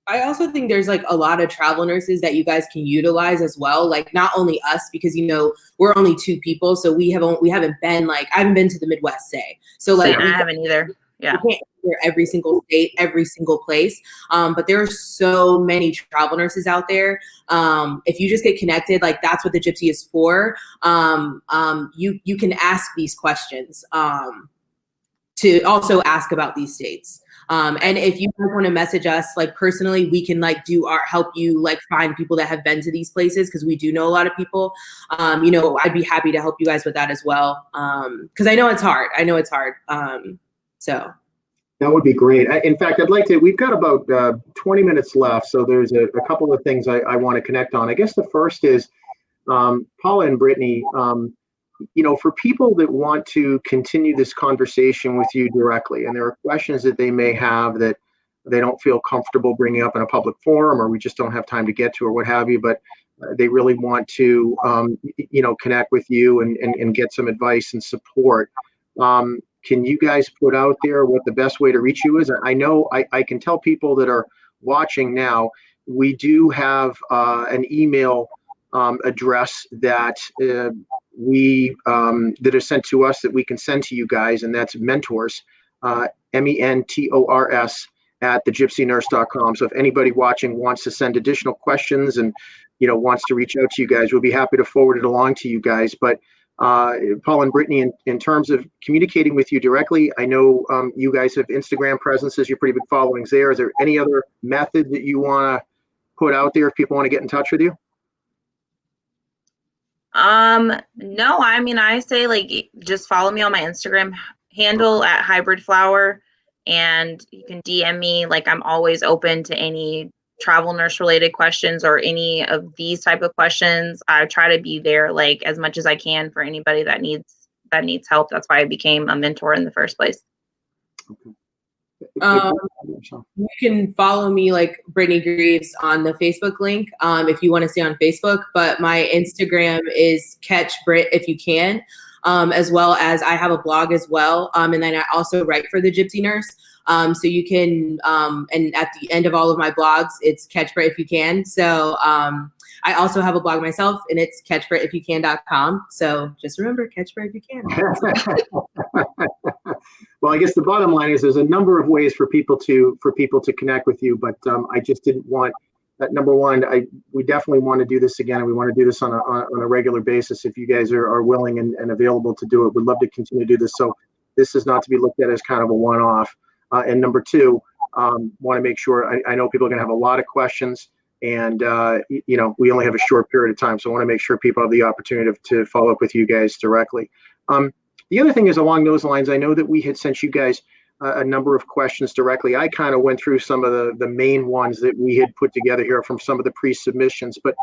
I also think there's like a lot of travel nurses that you guys can utilize as well. Like not only us, because we're only 2 people, so we haven't been like, I haven't been to the Midwest, say. So like I haven't either. Yeah. We can't hear every single state, every single place. But there are so many travel nurses out there. If you just get connected, like that's what the Gypsy is for. You can ask these questions to also ask about these states. And if you want to message us, like personally, we can like help you like find people that have been to these places, because we do know a lot of people. I'd be happy to help you guys with that as well. Because I know it's hard. So that would be great. In fact, we've got about 20 minutes left. So there's a couple of things I want to connect on. I guess the first is Paula and Brittany, for people that want to continue this conversation with you directly, and there are questions that they may have that they don't feel comfortable bringing up in a public forum, or we just don't have time to get to, or what have you, but they really want to, connect with you and get some advice and support. Can you guys put out there what the best way to reach you is? I know I can tell people that are watching now, we do have an email address that that is sent to us that we can send to you guys, and that's mentors, mentors at thegypsynurse.com. So if anybody watching wants to send additional questions and wants to reach out to you guys, we'll be happy to forward it along to you guys. But Paul and Brittany, in terms of communicating with you directly, I know you guys have Instagram presences, you're pretty big followings there. Is there any other method that you want to put out there if people want to get in touch with you? No, I mean, I say like, just follow me on my Instagram handle at Hybrid Flower, and you can DM me. Like, I'm always open to any travel nurse related questions or any of these type of questions. I try to be there like as much as I can for anybody that needs help. That's why I became a mentor in the first place. You can follow me like Brittany Greaves on the Facebook link if you want to stay on Facebook, but my Instagram is Catch Brit if you can, as well as I have a blog as well, and then I also write for the Gypsy Nurse. So you can, and at the end of all of my blogs, it's Catch Brit if you can. So I also have a blog myself, and it's catchbritifyoucan.com. So just remember, Catch Brit if you can. Well, I guess the bottom line is there's a number of ways for people to connect with you, but I just didn't want that. Number one, we definitely want to do this again, and we want to do this on a regular basis. If you guys are willing and available to do it, we'd love to continue to do this. So this is not to be looked at as kind of a one-off. And number two, want to make sure, I know people are going to have a lot of questions, and we only have a short period of time, so I want to make sure people have the opportunity to follow up with you guys directly. The other thing is, along those lines, I know that we had sent you guys a number of questions directly. I kind of went through some of the main ones that we had put together here from some of the pre-submissions, but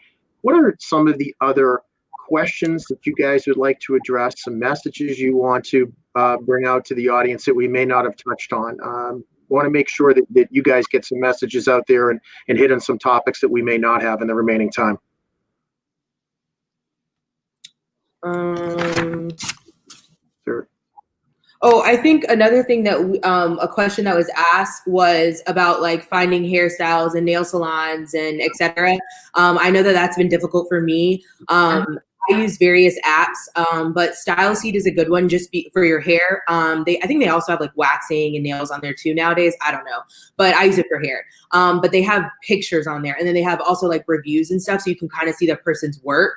what are some of the other questions that you guys would like to address, some messages you want to bring out to the audience that we may not have touched on? Want to make sure that you guys get some messages out there and hit on some topics that we may not have in the remaining time. Sure. Oh, I think another thing that a question that was asked was about like finding hairstyles and nail salons and etc. I know that that's been difficult for me. I use various apps, but Style Seed is a good one for your hair. I think they also have like waxing and nails on there too nowadays. I don't know, but I use it for hair. But they have pictures on there, and then they have also like reviews and stuff, so you can kind of see the person's work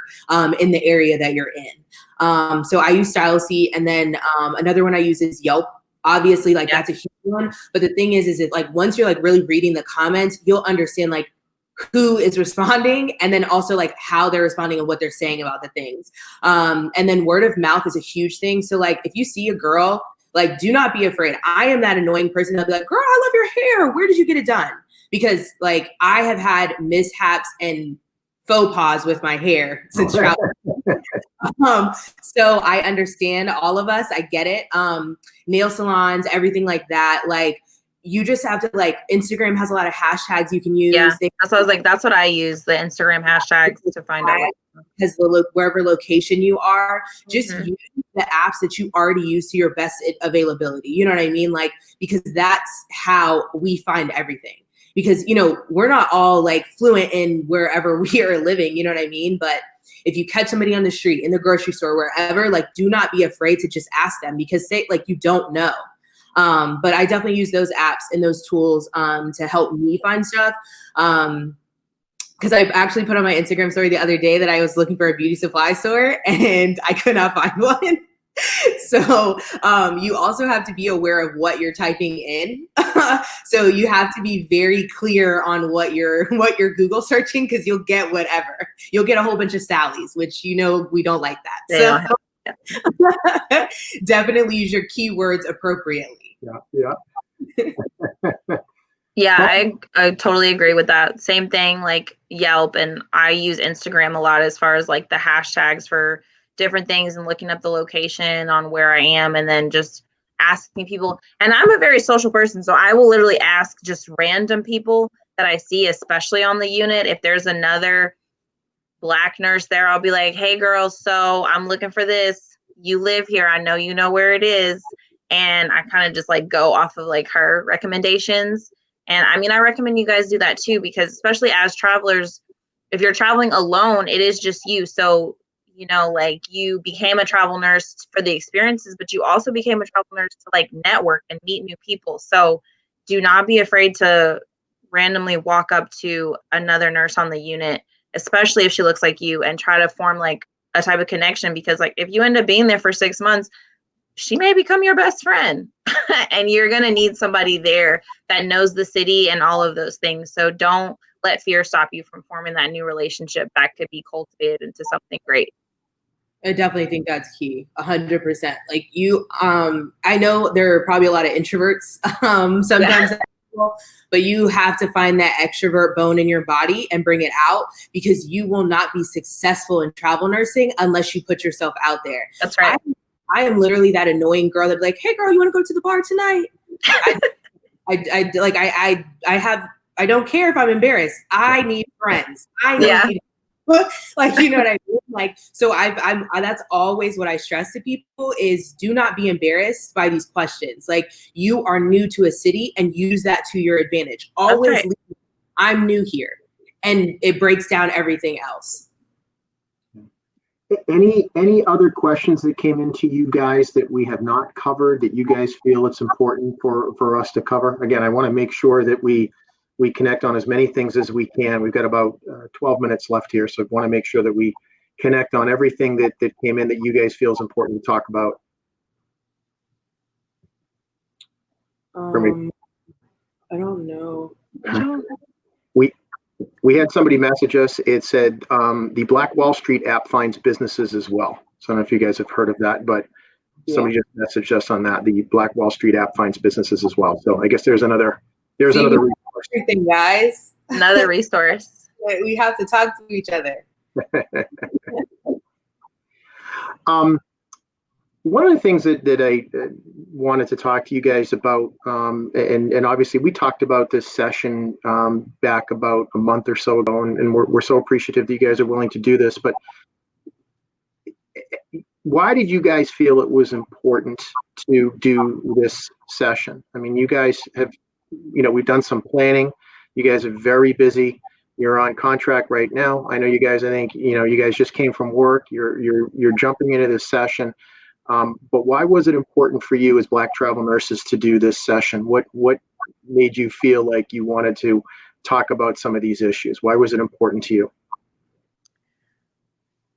in the area that you're in. So I use Style Seed, and then another one I use is Yelp. Obviously, like that's a huge one. But the thing is it like once you're like really reading the comments, you'll understand like who is responding, and then also like how they're responding and what they're saying about the things. And then word of mouth is a huge thing. So like if you see a girl, like do not be afraid. I am that annoying person that'll be like, girl, I love your hair. Where did you get it done? Because like I have had mishaps and faux pas with my hair since travel. So I understand all of us. I get it. Nail salons, everything like that. Like you just have to like, Instagram has a lot of hashtags you can use. Yeah, that's what I was like. That's what I use, the Instagram hashtags to find out. Because wherever location you are, just use the apps that you already use to your best availability. You know what I mean? Like, because that's how we find everything. Because, you know, we're not all like fluent in wherever we are living. You know what I mean? But if you catch somebody on the street, in the grocery store, wherever, like, do not be afraid to just ask them, because you don't know. But I definitely use those apps and those tools to help me find stuff. Because I actually put on my Instagram story the other day that I was looking for a beauty supply store and I could not find one. So you also have to be aware of what you're typing in. So you have to be very clear on what you're Google searching, because you'll get whatever. You'll get a whole bunch of Sallies, which, you know, we don't like that. So definitely use your keywords appropriately. Yeah, I totally agree with that. Same thing, like Yelp, and I use Instagram a lot as far as like the hashtags for different things and looking up the location on where I am, and then just asking people. And I'm a very social person, so I will literally ask just random people that I see, especially on the unit. If there's another Black nurse there, I'll be like, hey girls, so I'm looking for this. You live here. I know you know where it is. And I kind of just like go off of like her recommendations. And I mean, I recommend you guys do that too, because especially as travelers, if you're traveling alone, it is just you. So, you know, like you became a travel nurse for the experiences, but you also became a travel nurse to like network and meet new people. So do not be afraid to randomly walk up to another nurse on the unit, especially if she looks like you, and try to form like a type of connection, because like if you end up being there for 6 months, she may become your best friend and you're going to need somebody there that knows the city and all of those things. So don't let fear stop you from forming that new relationship that could be cultivated into something great. I definitely think that's key, 100%. Like you, I know there are probably a lot of introverts sometimes, but you have to find that extrovert bone in your body and bring it out, because you will not be successful in travel nursing unless you put yourself out there. That's right. I am literally that annoying girl that'd be like, hey girl, you want to go to the bar tonight? I don't care if I'm embarrassed. I need friends. I need like, you know what I mean? Like, so that's always what I stress to people is do not be embarrassed by these questions. Like, you are new to a city and use that to your advantage. Always leave, I'm new here, and it breaks down everything else. Any other questions that came into you guys that we have not covered that you guys feel it's important for us to cover? Again, I want to make sure that we connect on as many things as we can. We've got about 12 minutes left here, so I want to make sure that we connect on everything that came in that you guys feel is important to talk about. For me. I don't know. We had somebody message us. It said the Black Wall Street app finds businesses as well. So I don't know if you guys have heard of that, but somebody just messaged us on that. The Black Wall Street app finds businesses as well. So I guess there's another resource. Everything, guys. Another resource. We have to talk to each other. One of the things that I wanted to talk to you guys about, and obviously we talked about this session back about a month or so ago, and we're so appreciative that you guys are willing to do this, but why did you guys feel it was important to do this session? I mean, you guys have, we've done some planning. You guys are very busy. You're on contract right now. I know you guys. I think you guys just came from work. You're jumping into this session. But why was it important for you as Black travel nurses to do this session? What made you feel like you wanted to talk about some of these issues? Why was it important to you?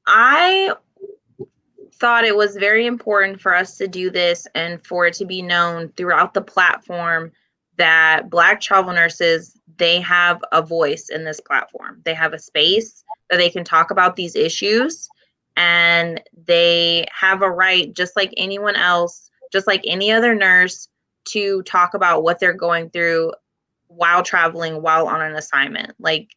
I thought it was very important for us to do this and for it to be known throughout the platform that Black travel nurses, they have a voice in this platform. They have a space that they can talk about these issues, and they have a right, just like anyone else, just like any other nurse, to talk about what they're going through while traveling, while on an assignment. Like,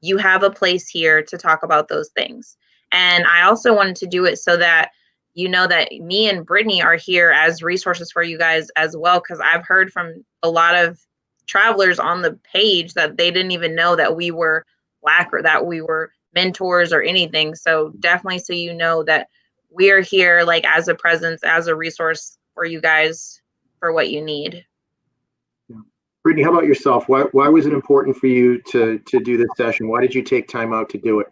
you have a place here to talk about those things. And I also wanted to do it so that you know that me and Brittany are here as resources for you guys as well, because I've heard from a lot of travelers on the page that they didn't even know that we were Black or that we were mentors or anything. So definitely, so you know that we are here, like, as a presence, as a resource for you guys for what you need. Brittany, how about yourself? Why was it important for you to do this session? Why did you take time out to do it?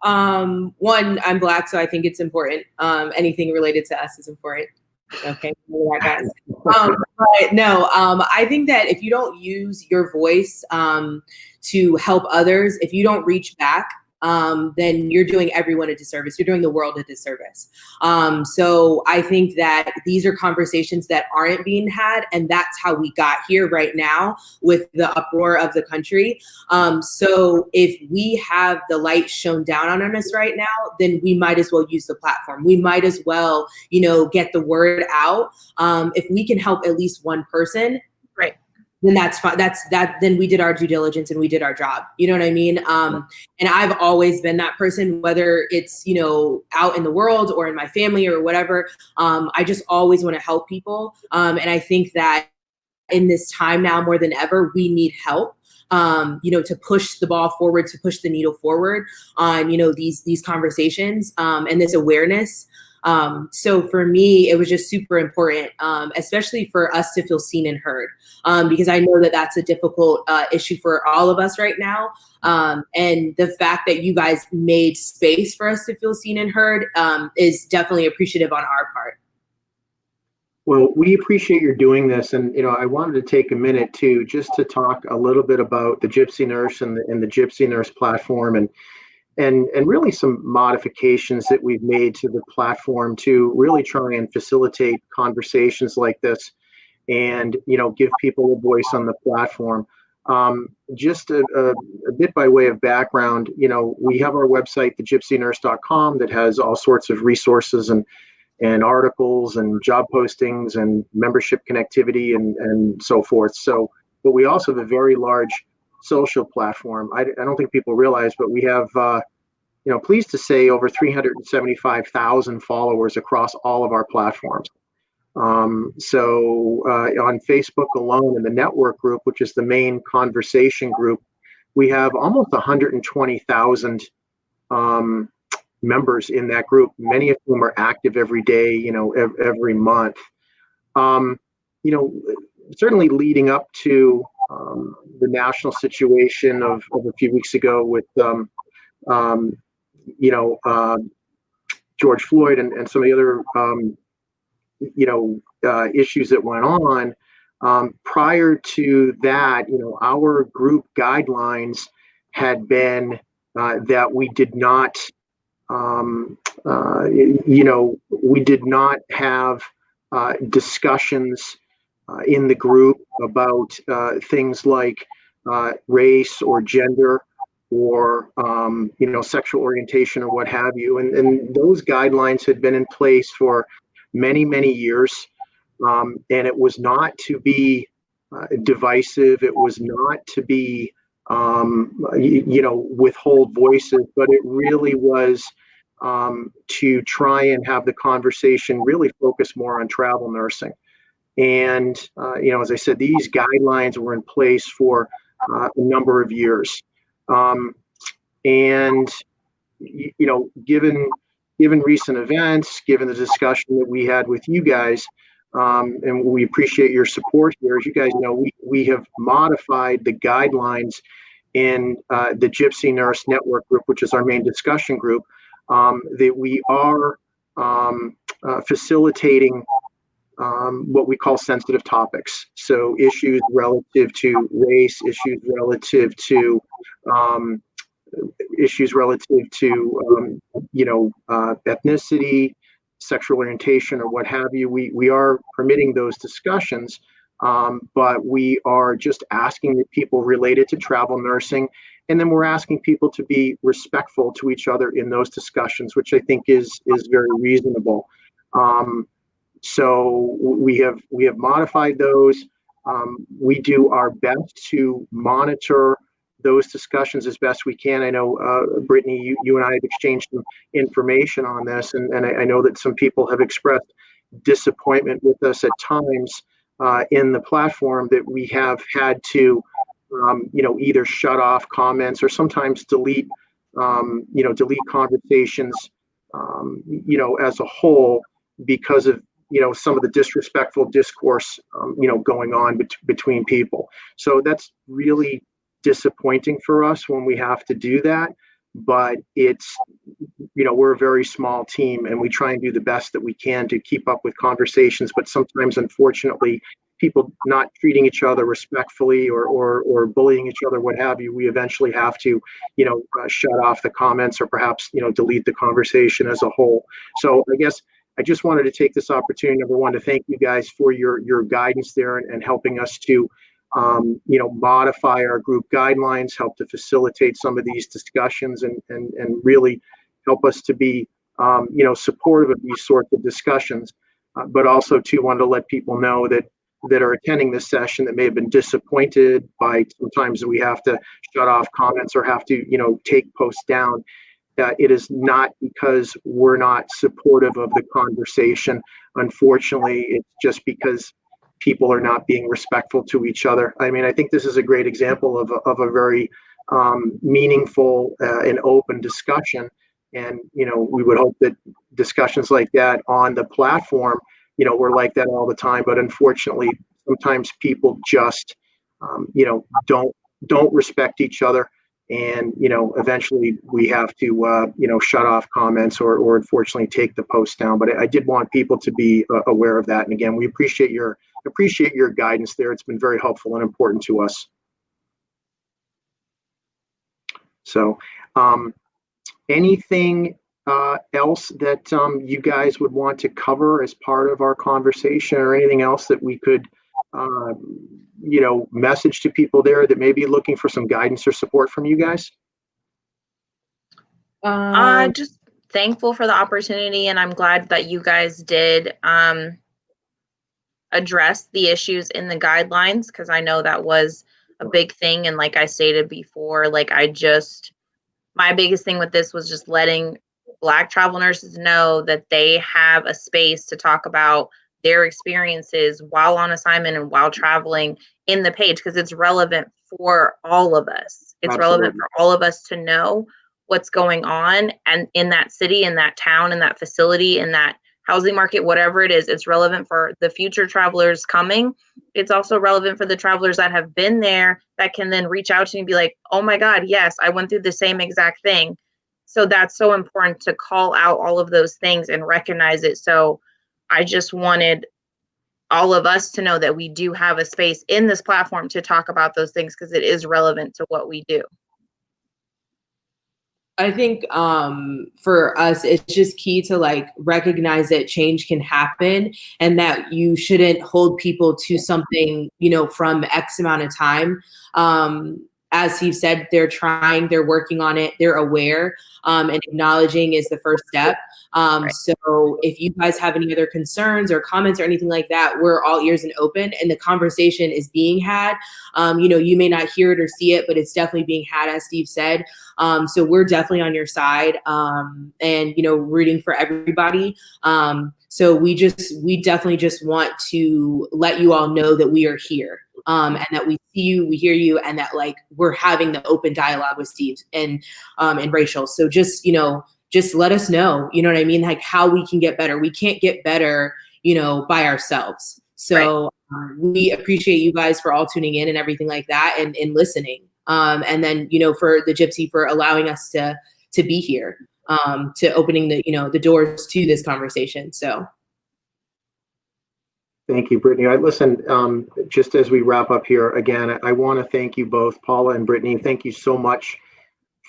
One, I'm Black, so I think it's important. Anything related to us is important. Okay, guys. But no, I think that if you don't use your voice to help others, if you don't reach back, then you're doing everyone a disservice. You're doing the world a disservice. So I think that these are conversations that aren't being had, and that's how we got here right now with the uproar of the country. So if we have the light shone down on us right now, then we might as well use the platform. We might as well, get the word out. If we can help at least one person, right, then that's fine. Then we did our due diligence and we did our job. You know what I mean? And I've always been that person, whether it's, out in the world or in my family or whatever. I just always want to help people. And I think that in this time now more than ever, we need help. To push the ball forward, to push the needle forward on, these conversations and this awareness. So for me, it was just super important, especially for us to feel seen and heard, because I know that that's a difficult issue for all of us right now. And the fact that you guys made space for us to feel seen and heard is definitely appreciative on our part. Well, we appreciate your doing this, and I wanted to take a minute to just to talk a little bit about the Gypsy Nurse and the Gypsy Nurse platform, and really some modifications that we've made to the platform to really try and facilitate conversations like this, and give people a voice on the platform. Just a bit by way of background, we have our website, thegypsynurse.com, that has all sorts of resources and articles and job postings and membership connectivity and so forth. So, but we also have a very large social platform. I don't think people realize, but we have, pleased to say, over 375,000 followers across all of our platforms. So on Facebook alone, in the network group, which is the main conversation group, we have almost 120,000 members in that group, many of whom are active every day, every month. Certainly leading up to the national situation of a few weeks ago with, George Floyd and some of the other, issues that went on. Prior to that, our group guidelines had been that we did not have discussions in the group about things like race or gender or sexual orientation or what have you. And those guidelines had been in place for many, many years. And it was not to be divisive. It was not to be withhold voices, but it really was to try and have the conversation really focus more on travel nursing. And, as I said, these guidelines were in place for a number of years. And, given recent events, given the discussion that we had with you guys, and we appreciate your support here. As you guys know, we have modified the guidelines in the Gypsy Nurse Network group, which is our main discussion group, that we are facilitating what we call sensitive topics. So issues relative to race, issues relative to ethnicity, sexual orientation, or what have you. We are permitting those discussions, but we are just asking that people related to travel nursing, and then we're asking people to be respectful to each other in those discussions, which I think is very reasonable. So we have modified those. We do our best to monitor those discussions as best we can. I know, Brittany, you and I have exchanged some information on this, and I know that some people have expressed disappointment with us at times in the platform, that we have had to, either shut off comments or sometimes delete conversations, as a whole, because of some of the disrespectful discourse going on between people. So that's really disappointing for us when we have to do that, but it's we're a very small team, and we try and do the best that we can to keep up with conversations, but sometimes, unfortunately, people not treating each other respectfully or bullying each other, what have you, we eventually have to shut off the comments, or perhaps delete the conversation as a whole. So I guess I just wanted to take this opportunity, number one, to thank you guys for your guidance there, and helping us to modify our group guidelines, help to facilitate some of these discussions, and really help us to be supportive of these sorts of discussions. But also too, wanted to let people know that are attending this session, that may have been disappointed by sometimes that we have to shut off comments or have to take posts down. It is not because we're not supportive of the conversation. Unfortunately, it's just because people are not being respectful to each other. I mean, I think this is a great example of a very meaningful and open discussion. And, we would hope that discussions like that on the platform, were like that all the time. But unfortunately, sometimes people just, don't respect each other. And, eventually we have to, shut off comments or unfortunately take the post down. But I did want people to be aware of that. And again, we appreciate your guidance there. It's been very helpful and important to us. So anything else that you guys would want to cover as part of our conversation, or anything else that we could message to people there that may be looking for some guidance or support from you guys? Just thankful for the opportunity, and I'm glad that you guys did address the issues in the guidelines, because I know that was a big thing. And like I stated before, my biggest thing with this was just letting Black travel nurses know that they have a space to talk about their experiences while on assignment and while traveling in the page, because it's relevant for all of us. It's Absolutely. relevant for all of us to know what's going on, and in that city, in that town, in that facility, in that housing market, whatever it is. It's relevant for the future travelers coming. It's also relevant for the travelers that have been there, that can then reach out to me and be like, oh my God, yes, I went through the same exact thing. So that's so important to call out all of those things and recognize it. So I just wanted all of us to know that we do have a space in this platform to talk about those things, because it is relevant to what we do. I think for us, it's just key to recognize that change can happen, and that you shouldn't hold people to something, from X amount of time. As Steve said, they're trying, they're working on it, they're aware, and acknowledging is the first step. Right. So if you guys have any other concerns or comments or anything like that, we're all ears and open, and the conversation is being had. You may not hear it or see it, but it's definitely being had, as Steve said. So we're definitely on your side, and, rooting for everybody. So we definitely just want to let you all know that we are here, and that we see you, we hear you, and that we're having the open dialogue with Steve and Rachel. So just let us know, you know what I mean? How we can get better. We can't get better, by ourselves. So we appreciate you guys for all tuning in and everything like that, and listening. And then, for the Gypsy for allowing us to be here, to opening the doors to this conversation. So. Thank you, Brittany. Listen, just as we wrap up here, again, I want to thank you both, Paula and Brittany. Thank you so much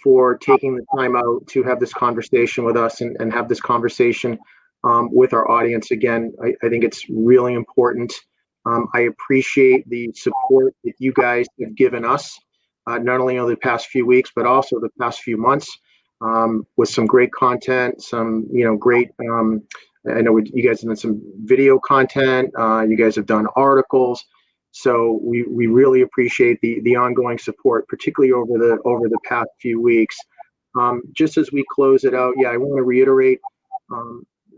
for taking the time out to have this conversation with us and have this conversation with our audience. Again, I think it's really important. I appreciate the support that you guys have given us, not only over the past few weeks, but also the past few months, with some great content, some, great, I know you guys have done some video content. You guys have done articles. So we really appreciate the ongoing support, particularly over the past few weeks. Just as we close it out, I want to reiterate,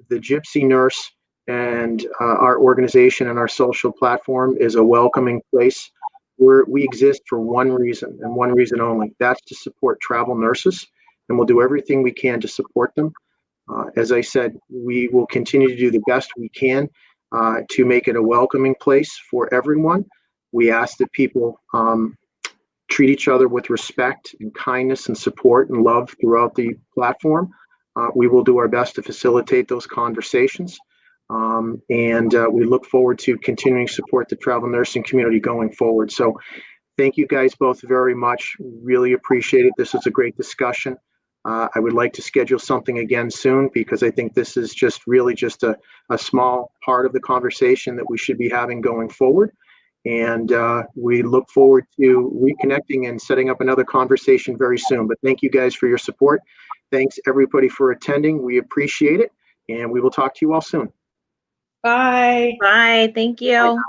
the Gypsy Nurse and our organization and our social platform is a welcoming place where we exist for one reason and one reason only. That's to support travel nurses, and we'll do everything we can to support them. As I said, we will continue to do the best we can to make it a welcoming place for everyone. We ask that people treat each other with respect and kindness and support and love throughout the platform. We will do our best to facilitate those conversations. And we look forward to continuing to support the travel nursing community going forward. So thank you guys both very much. Really appreciate it. This was a great discussion. I would like to schedule something again soon, because I think this is really just a small part of the conversation that we should be having going forward. And we look forward to reconnecting and setting up another conversation very soon. But thank you guys for your support. Thanks everybody for attending. We appreciate it. And we will talk to you all soon. Bye. Bye. Thank you.